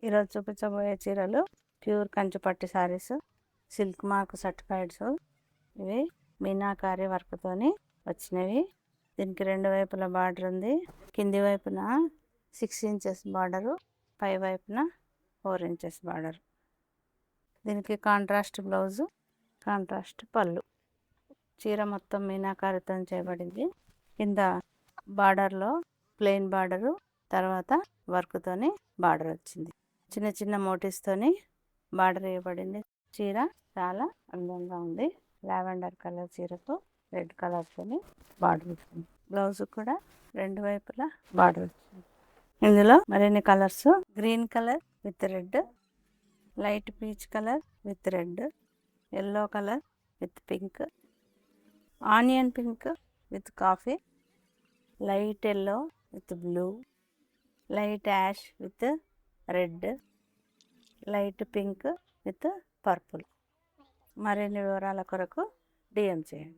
ఈరోజు చూపించబోయే చీరలు ప్యూర్ కంచిపట్టు శారీస్, సిల్క్ మార్క్ సర్టిఫైడ్స్. ఇవి మీనాకారి వర్క్తోని వచ్చినవి. దీనికి రెండు వైపుల బార్డర్ ఉంది. కింది వైపున 6 ఇంచెస్ బార్డరు, పై వైపున 4 ఇంచెస్ బార్డర్. దీనికి కాంట్రాస్ట్ బ్లౌజు, కాంట్రాస్ట్ పళ్ళు. చీర మొత్తం మీనాకారితో చేయబడింది. కింద బార్డర్లో ప్లెయిన్ బార్డరు, తర్వాత వర్క్తోని బార్డర్ వచ్చింది. చిన్న చిన్న మోటివ్స్తోని బార్డర్ వేయబడింది. చీర చాలా అందంగా ఉంది. లావెండర్ కలర్ చీరకు రెడ్ కలర్తోని బార్డర్ వచ్చింది. బ్లౌజ్ కూడా రెండు వైపులా బార్డర్ వచ్చింది. ఇందులో మరిన్ని colours: green colour with red, light peach colour with red, yellow colour with pink, onion pink with coffee, light yellow with blue, light ash with red, light pink with purple. మరిన్ని వివరాల కొరకు DM చేయండి.